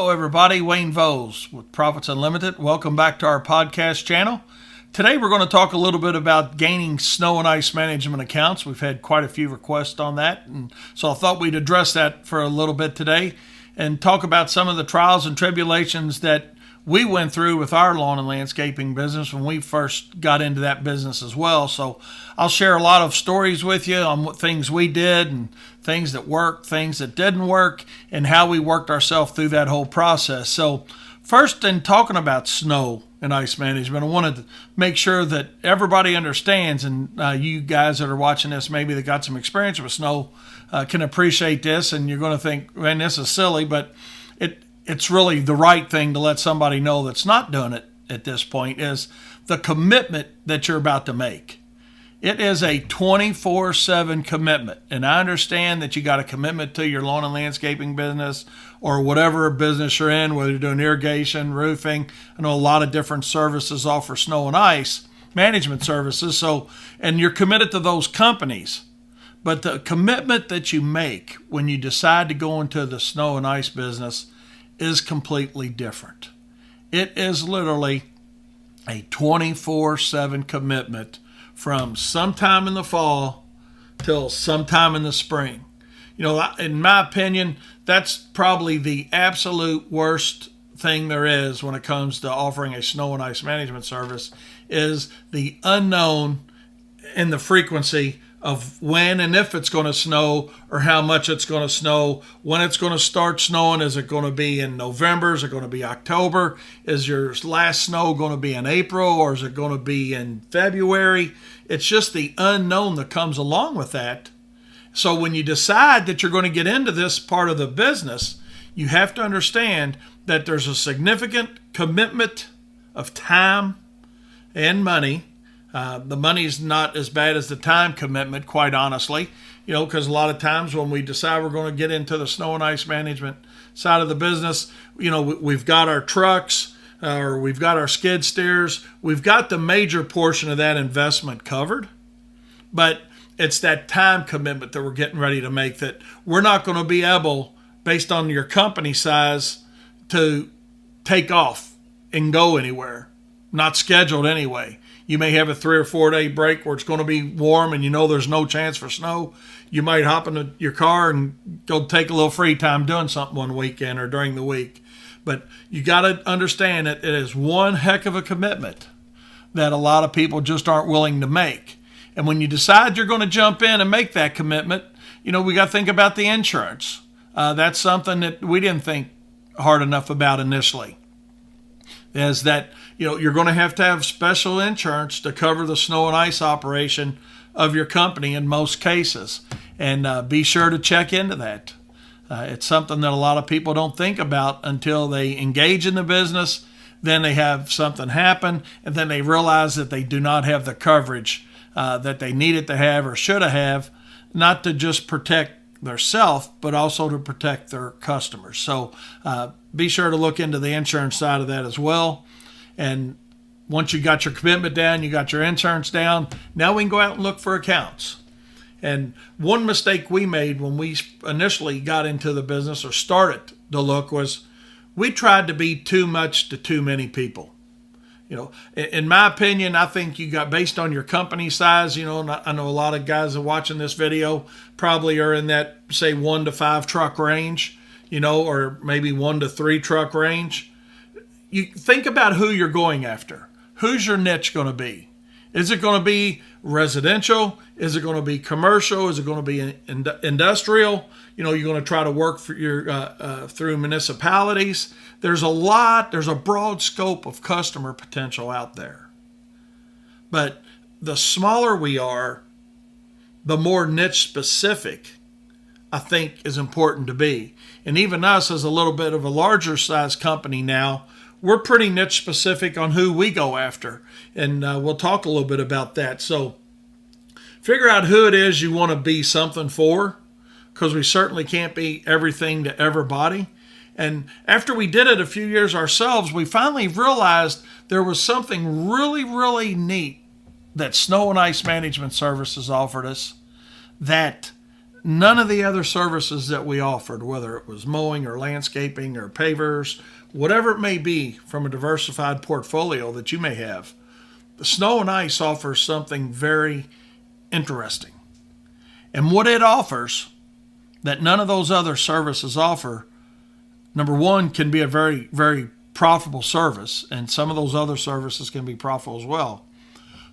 Hello, everybody. Wayne Voles with Profits Unlimited. Welcome back to our podcast channel. Today, we're going to talk a little bit about gaining snow and ice management accounts. We've had quite a few requests on that, and so I thought we'd address that for a little bit today and talk about some of the trials and tribulations that we went through with our lawn and landscaping business when we first got into that business as well. So I'll share a lot of stories with you on what things we did and things that worked, things that didn't work, and how we worked ourselves through that whole process. So first, in talking about snow and ice management, I wanted to make sure that everybody understands, and you guys that are watching this, maybe that got some experience with snow, can appreciate this, and you're going to think, man, this is silly, but it's really the right thing to let somebody know that's not doing it at this point, is the commitment that you're about to make. It is a 24/7 commitment. And I understand that you got a commitment to your lawn and landscaping business or whatever business you're in, whether you're doing irrigation, roofing. I know a lot of different services offer snow and ice management services. So, and you're committed to those companies. But the commitment that you make when you decide to go into the snow and ice business is completely different. It is literally a 24/7 commitment from sometime in the fall till sometime in the spring. You know, in my opinion, that's probably the absolute worst thing there is when it comes to offering a snow and ice management service, is the unknown and the frequency of when and if it's going to snow, or how much it's going to snow, when it's going to start snowing. Is it going to be in November? Is it going to be October? Is your last snow going to be in April, or is it going to be in February? It's just the unknown that comes along with that. So when you decide that you're going to get into this part of the business, you have to understand that there's a significant commitment of time and money. The money's not as bad as the time commitment, quite honestly, you know, because a lot of times when we decide we're going to get into the snow and ice management side of the business, you know, we've got our trucks, or we've got our skid steers, we've got the major portion of that investment covered, but it's that time commitment that we're getting ready to make that we're not going to be able, based on your company size, to take off and go anywhere, not scheduled anyway. You may have a 3 or 4 day break where it's going to be warm and you know there's no chance for snow. You might hop into your car and go take a little free time doing something one weekend or during the week. But you got to understand that it is one heck of a commitment that a lot of people just aren't willing to make. And when you decide you're going to jump in and make that commitment, you know, we got to think about the insurance. That's something that we didn't think hard enough about initially. Is that, you know, you're going to have special insurance to cover the snow and ice operation of your company in most cases. And be sure to check into that. It's something that a lot of people don't think about until they engage in the business. Then they have something happen, and then they realize that they do not have the coverage that they needed to have or should have, not to just protect themselves, but also to protect their customers. So be sure to look into the insurance side of that as well. And once you got your commitment down, you got your insurance down, now we can go out and look for accounts. And one mistake we made when we initially got into the business or started to look was we tried to be too much to too many people. You know, in my opinion, I think you got, based on your company size, you know, and I know a lot of guys that are watching this video probably are in that, say, 1 to 5 truck range, you know, or maybe 1 to 3 truck range. You think about who you're going after. Who's your niche going to be? Is it going to be residential? Is it going to be commercial? Is it going to be industrial? You know, you're going to try to work for your through municipalities. There's a broad scope of customer potential out there. But the smaller we are, the more niche specific I think is important to be. And even us, as a little bit of a larger size company now, we're pretty niche specific on who we go after. And we'll talk a little bit about that. So figure out who it is you want to be something for, because we certainly can't be everything to everybody. And after we did it a few years ourselves, we finally realized there was something really, really neat that Snow and Ice Management Services offered us that none of the other services that we offered, whether it was mowing or landscaping or pavers, whatever it may be from a diversified portfolio that you may have, the snow and ice offers something very interesting. And what it offers that none of those other services offer, number one, can be a very, very profitable service, and some of those other services can be profitable as well.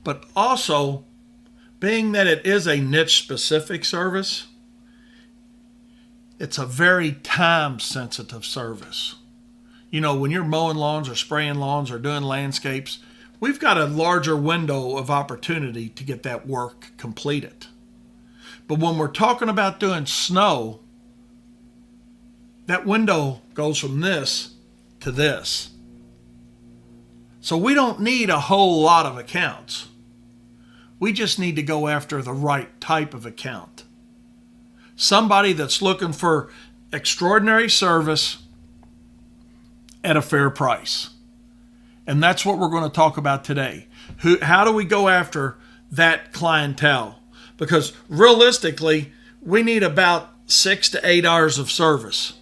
But also, being that it is a niche specific service, it's a very time sensitive service. You know, when you're mowing lawns or spraying lawns or doing landscapes, we've got a larger window of opportunity to get that work completed. But when we're talking about doing snow, that window goes from this to this. So we don't need a whole lot of accounts. We just need to go after the right type of account. Somebody that's looking for extraordinary service at a fair price. And that's what we're going to talk about today. How do we go after that clientele? Because realistically, we need about 6 to 8 hours of service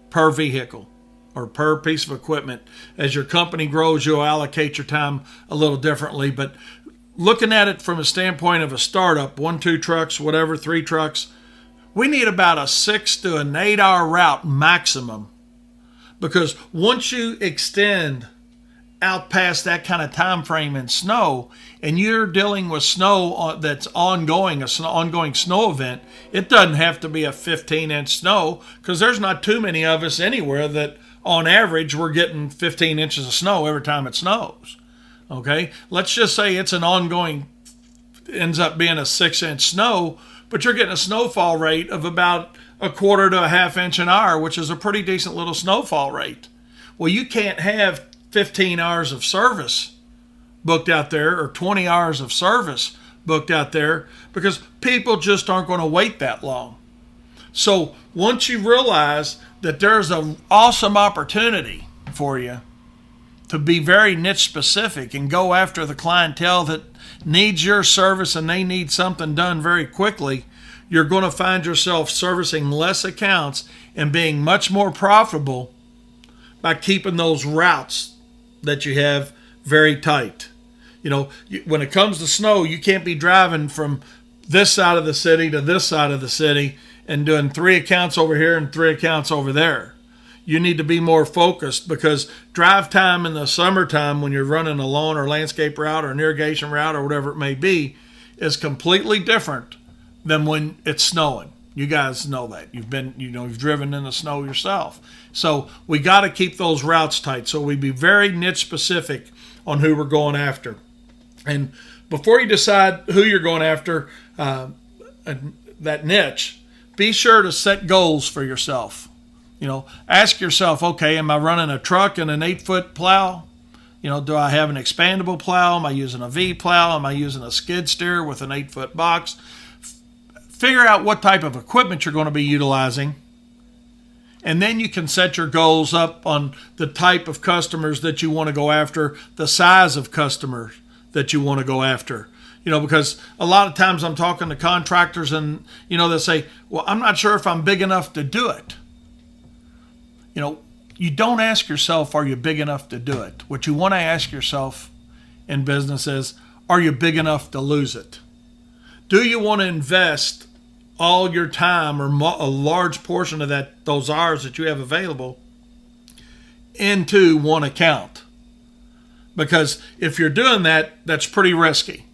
per vehicle or per piece of equipment. As your company grows, you'll allocate your time a little differently. But looking at it from a standpoint of a startup, 1, 2 trucks, whatever, 3 trucks, we need about a 6 to an 8 hour route maximum. Because once you extend out past that kind of time frame in snow, and you're dealing with snow that's ongoing, an ongoing snow event, it doesn't have to be a 15-inch snow, because there's not too many of us anywhere that on average we're getting 15 inches of snow every time it snows. Okay, let's just say it's an ongoing, ends up being a 6-inch snow, but you're getting a snowfall rate of about a quarter to a half inch an hour, which is a pretty decent little snowfall rate. Well, you can't have 15 hours of service booked out there or 20 hours of service booked out there, because people just aren't going to wait that long. So once you realize that there's an awesome opportunity for you to be very niche specific and go after the clientele that needs your service and they need something done very quickly, you're going to find yourself servicing less accounts and being much more profitable by keeping those routes that you have very tight. You know, when it comes to snow, you can't be driving from this side of the city to this side of the city and doing 3 accounts over here and 3 accounts over there. You need to be more focused, because drive time in the summertime when you're running a lawn or landscape route or an irrigation route or whatever it may be is completely different than when it's snowing. You guys know that. You've driven in the snow yourself. So we got to keep those routes tight. So we be very niche specific on who we're going after. And before you decide who you're going after, that niche, be sure to set goals for yourself. You know, ask yourself, okay, am I running a truck and an 8-foot plow? You know, do I have an expandable plow? Am I using a V plow? Am I using a skid steer with an 8-foot box? Figure out what type of equipment you're going to be utilizing, and then you can set your goals up on the type of customers that you want to go after, the size of customers that you want to go after. You know, because a lot of times I'm talking to contractors and, you know, they say, well, I'm not sure if I'm big enough to do it. You know, you don't ask yourself, are you big enough to do it? What you want to ask yourself in business is, are you big enough to lose it? Do you want to invest all your time or a large portion of those hours that you have available into one account? Because if you're doing that, that's pretty risky.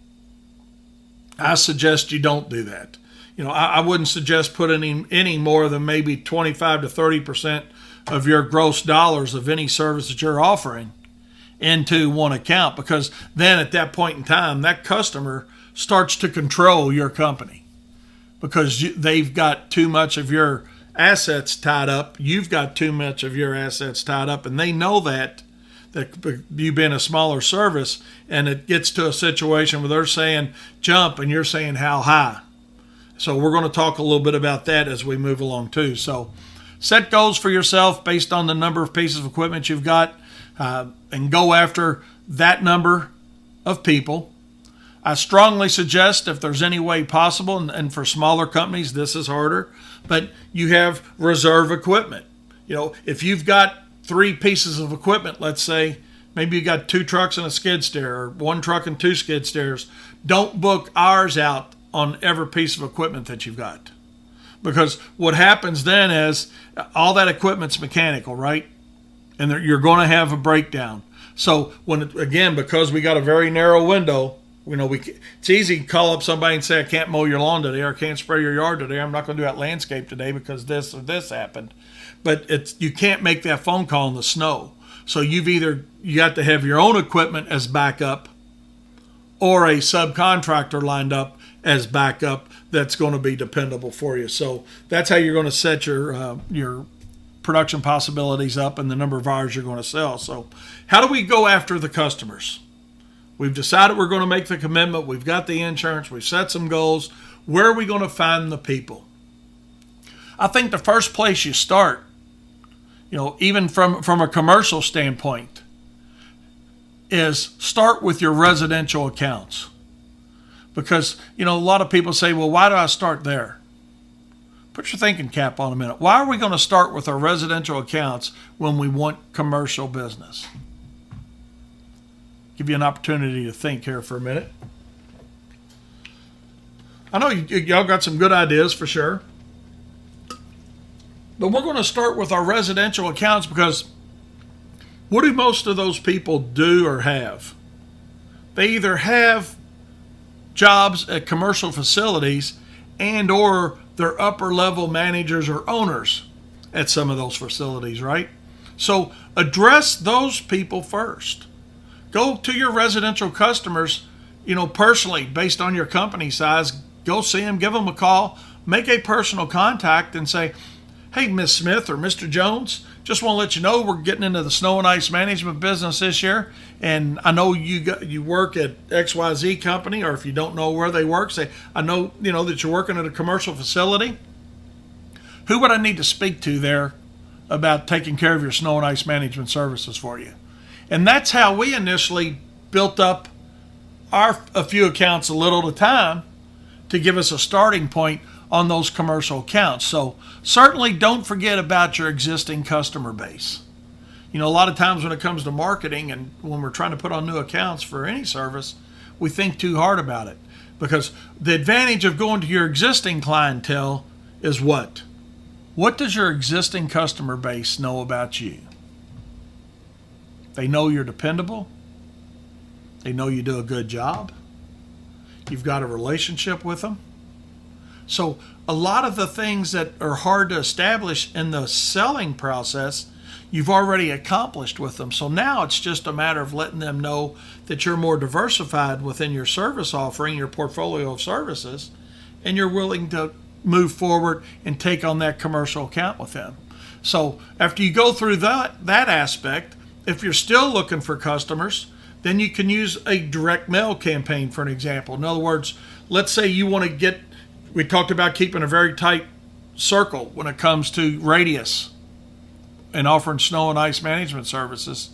I suggest you don't do that. You know, I wouldn't suggest putting any more than maybe 25 to 30% of your gross dollars of any service that you're offering into one account, because then at that point in time, that customer starts to control your company, because they've got too much of your assets tied up. You've got too much of your assets tied up, and they know that you being a smaller service, and it gets to a situation where they're saying jump and you're saying how high. So we're going to talk a little bit about that as we move along too. So set goals for yourself based on the number of pieces of equipment you've got, and go after that number of people. I strongly suggest, if there's any way possible, and for smaller companies this is harder, but you have reserve equipment. If you've got 3 pieces of equipment, let's say, maybe you got 2 trucks and a skid steer, or 1 truck and 2 skid steers, don't book hours out on every piece of equipment that you've got. Because what happens then is all that equipment's mechanical, right? And you're going to have a breakdown. So because we got a very narrow window, it's easy to call up somebody and say, I can't mow your lawn today, or I can't spray your yard today, I'm not going to do that landscape today because this or this happened. But you can't make that phone call in the snow. So you got to have your own equipment as backup, or a subcontractor lined up as backup that's going to be dependable for you. So that's how you're going to set your production possibilities up and the number of hours you're going to sell. So how do we go after the customers? We've decided we're going to make the commitment. We've got the insurance. We've set some goals. Where are we going to find the people? I think the first place you start, even from a commercial standpoint, is start with your residential accounts. Because, a lot of people say, well, why do I start there? Put your thinking cap on a minute. Why are we going to start with our residential accounts when we want commercial business? Give you an opportunity to think here for a minute. I know y'all got some good ideas for sure. But we're going to start with our residential accounts because what do most of those people do or have? They either have jobs at commercial facilities and or they're upper level managers or owners at some of those facilities, right? So address those people first. Go to your residential customers, personally, based on your company size. Go see them, give them a call, make a personal contact and say, hey, Miss Smith or Mr. Jones, just want to let you know we're getting into the snow and ice management business this year. And I know you work at XYZ company, or if you don't know where they work, say, I know, that you're working at a commercial facility. Who would I need to speak to there about taking care of your snow and ice management services for you? And that's how we initially built up a few accounts a little at a time to give us a starting point on those commercial accounts. So certainly don't forget about your existing customer base. A lot of times when it comes to marketing and when we're trying to put on new accounts for any service, we think too hard about it. Because the advantage of going to your existing clientele is what? What does your existing customer base know about you? They know you're dependable. They know you do a good job. You've got a relationship with them. So a lot of the things that are hard to establish in the selling process, you've already accomplished with them. So now it's just a matter of letting them know that you're more diversified within your service offering, your portfolio of services, and you're willing to move forward and take on that commercial account with them. So after you go through that aspect, if you're still looking for customers, then you can use a direct mail campaign for an example. In other words, let's say you want to we talked about keeping a very tight circle when it comes to radius and offering snow and ice management services.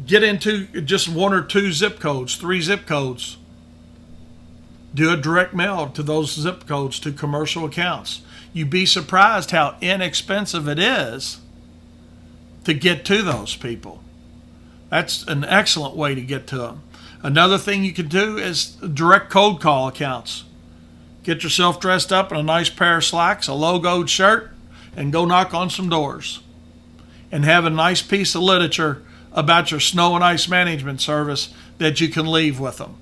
Get into just 1 or 2 zip codes, 3 zip codes. Do a direct mail to those zip codes to commercial accounts. You'd be surprised how inexpensive it is to get to those people. That's an excellent way to get to them. Another thing you can do is direct cold call accounts. Get yourself dressed up in a nice pair of slacks, a logoed shirt, and go knock on some doors. And have a nice piece of literature about your snow and ice management service that you can leave with them.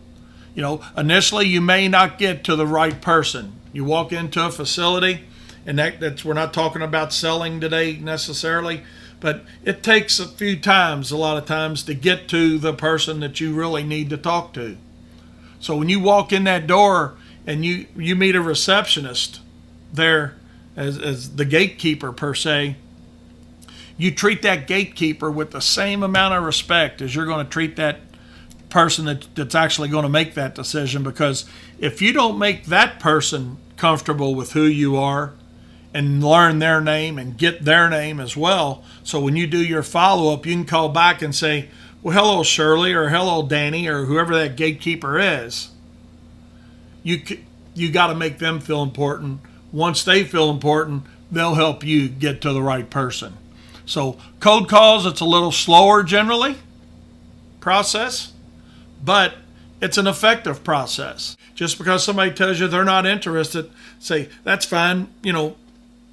Initially you may not get to the right person. You walk into a facility, and that's we're not talking about selling today necessarily, but it takes a lot of times to get to the person that you really need to talk to. So when you walk in that door and you meet a receptionist there as the gatekeeper per se, you treat that gatekeeper with the same amount of respect as you're going to treat that person that's actually going to make that decision. Because if you don't make that person comfortable with who you are and learn their name and get their name as well, so when you do your follow-up, you can call back and say, well, hello Shirley, or hello Danny, or whoever that gatekeeper is. You got to make them feel important. Once they feel important, they'll help you get to the right person. So cold calls, it's a little slower generally process, but it's an effective process. Just because somebody tells you they're not interested, say, that's fine.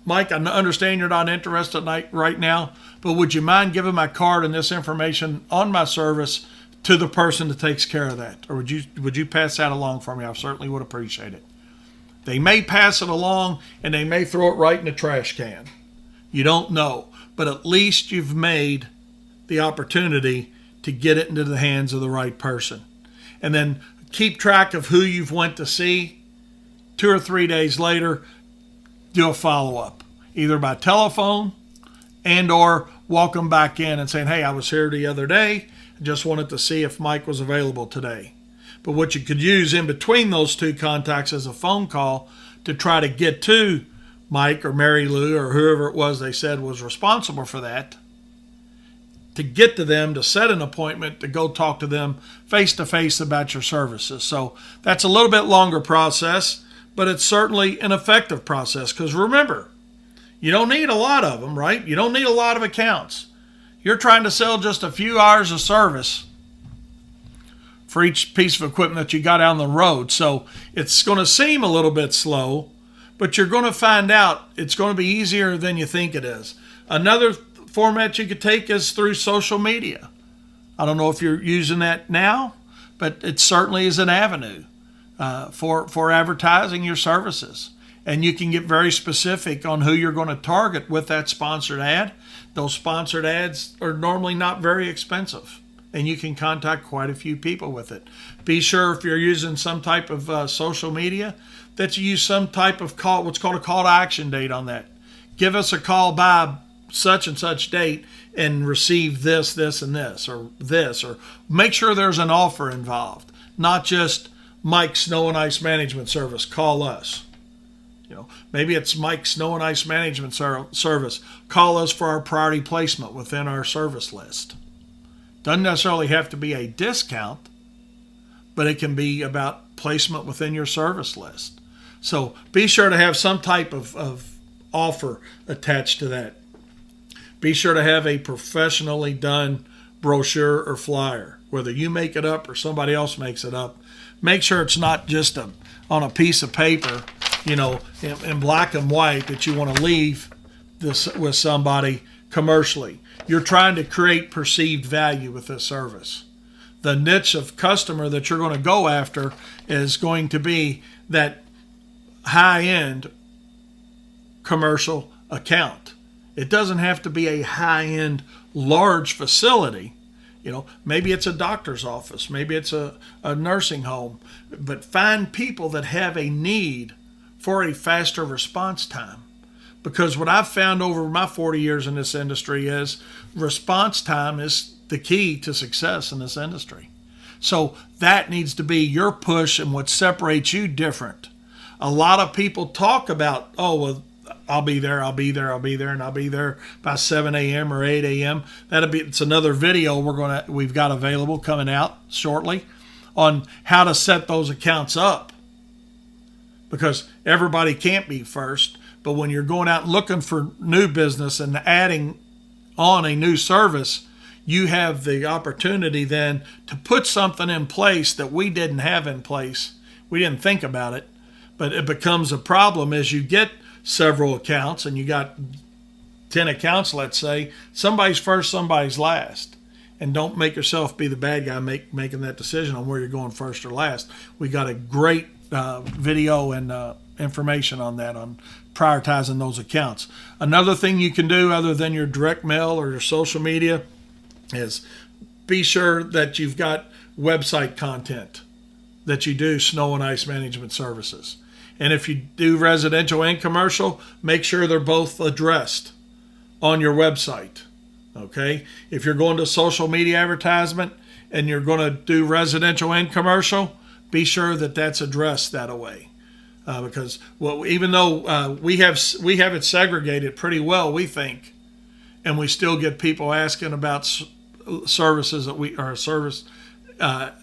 Mike, I understand you're not interested right now, but would you mind giving my card and this information on my service to the person that takes care of that? Or would you pass that along for me? I certainly would appreciate it. They may pass it along and they may throw it right in the trash can. You don't know, but at least you've made the opportunity to get it into the hands of the right person. And then keep track of who you've went to see. 2 or 3 days later, do a follow-up, either by telephone and or walk them back in and saying, hey, I was here the other day. I just wanted to see if Mike was available today. But what you could use in between those two contacts is a phone call to try to get to Mike or Mary Lou or whoever it was they said was responsible for that, to get to them, to set an appointment, to go talk to them face-to-face about your services. So that's a little bit longer process, but it's certainly an effective process, because remember, you don't need a lot of them, right? You don't need a lot of accounts. You're trying to sell just a few hours of service for each piece of equipment that you got out on the road. So it's going to seem a little bit slow, but you're going to find out it's going to be easier than you think it is. Another format you could take is through social media. I don't know if you're using that now, but it certainly is an avenue for advertising your services. And you can get very specific on who you're going to target with that sponsored ad. Those sponsored ads are normally not very expensive, and you can contact quite a few people with it. Be sure, if you're using some type of social media, that you use some type of call, what's called a call to action date on that. Give us a call by such and such date and receive this, this, and this, or make sure there's an offer involved, not just Mike's Snow and Ice Management Service, call us. Maybe it's Mike's Snow and Ice Management Service, call us for our priority placement within our service list. Doesn't necessarily have to be a discount, but it can be about placement within your service list. So be sure to have some type of offer attached to that. Be sure to have a professionally done brochure or flyer, whether you make it up or somebody else makes it up. Make sure it's not just on a piece of paper, in black and white, that you want to leave this with somebody commercially. You're trying to create perceived value with this service. The niche of customer that you're going to go after is going to be that high-end commercial account. It doesn't have to be a high-end large facility. Maybe it's a doctor's office, maybe it's a nursing home, but find people that have a need for a faster response time. Because what I've found over my 40 years in this industry is response time is the key to success in this industry. So that needs to be your push and what separates you different. A lot of people talk about, I'll be there, and I'll be there by 7 a.m. or 8 a.m. It's another video we've got available coming out shortly on how to set those accounts up. Because everybody can't be first, but when you're going out looking for new business and adding on a new service, you have the opportunity then to put something in place that we didn't have in place. We didn't think about it, but it becomes a problem as you get several accounts and you got 10 accounts, let's say. Somebody's first, somebody's last. And don't make yourself be the bad guy making that decision on where you're going first or last. We got a great video and information on that, on prioritizing those accounts. Another thing you can do other than your direct mail or your social media is be sure that you've got website content that you do snow and ice management services. And if you do residential and commercial, make sure they're both addressed on your website. Okay? If you're going to social media advertisement and you're going to do residential and commercial, be sure that that's addressed that way. Because even though we have it segregated pretty well, we think, and we still get people asking about services that we are a service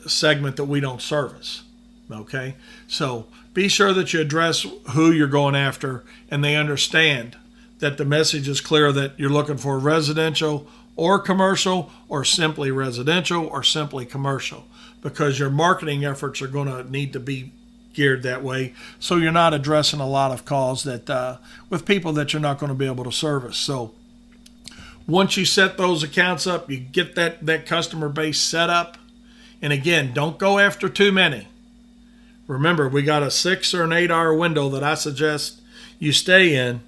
segment that we don't service. Okay, so be sure that you address who you're going after, and they understand that the message is clear that you're looking for residential or commercial, or simply residential or simply commercial, because your marketing efforts are going to need to be geared that way, so you're not addressing a lot of calls that with people that you're not going to be able to service. So once you set those accounts up, you get that customer base set up, and again, don't go after too many. Remember, we got a 6 or an 8 hour window that I suggest you stay in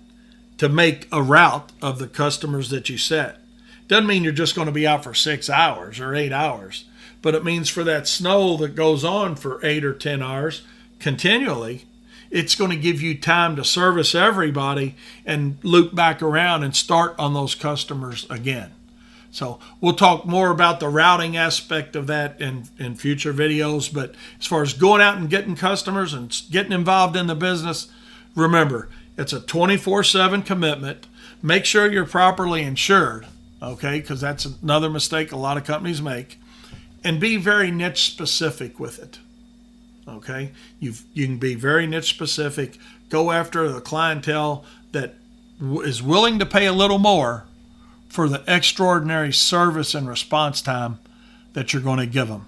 to make a route of the customers that you set. Doesn't mean you're just going to be out for 6 hours or 8 hours, but it means for that snow that goes on for 8 or 10 hours continually, it's going to give you time to service everybody and loop back around and start on those customers again. So we'll talk more about the routing aspect of that in future videos. But as far as going out and getting customers and getting involved in the business, remember, it's a 24/7 commitment. Make sure you're properly insured, okay, because that's another mistake a lot of companies make. And be very niche specific with it, okay? You can be very niche specific. Go after the clientele that is willing to pay a little more for the extraordinary service and response time that you're going to give them.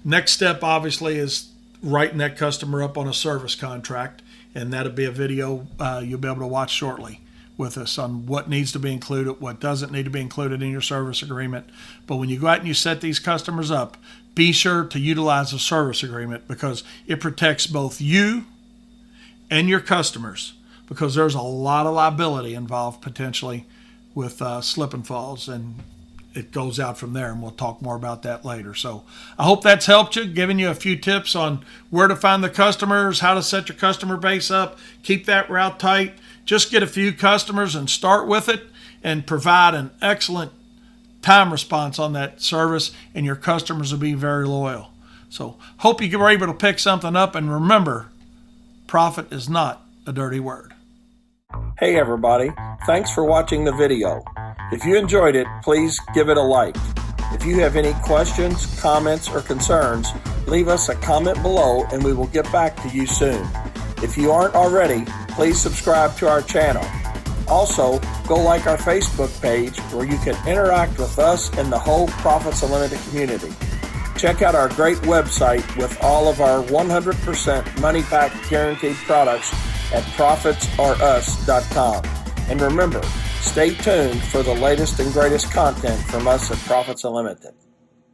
Next step, obviously, is writing that customer up on a service contract, and that'll be a video you'll be able to watch shortly with us on what needs to be included, what doesn't need to be included in your service agreement. But when you go out and you set these customers up, be sure to utilize a service agreement, because it protects both you and your customers, because there's a lot of liability involved potentially with slip and falls, and it goes out from there, and we'll talk more about that later. So I hope that's helped you, giving you a few tips on where to find the customers, how to set your customer base up, keep that route tight, just get a few customers and start with it, and provide an excellent time response on that service, and your customers will be very loyal. So hope you were able to pick something up, and remember, profit is not a dirty word. Hey everybody, thanks for watching the video. If you enjoyed it, please give it a like. If you have any questions, comments, or concerns, leave us a comment below and we will get back to you soon. If you aren't already, please subscribe to our channel. Also, go like our Facebook page where you can interact with us and the whole Profits Unlimited community. Check out our great website with all of our 100% money-back guaranteed products at profitsorus.com. And remember, stay tuned for the latest and greatest content from us at Profits Unlimited.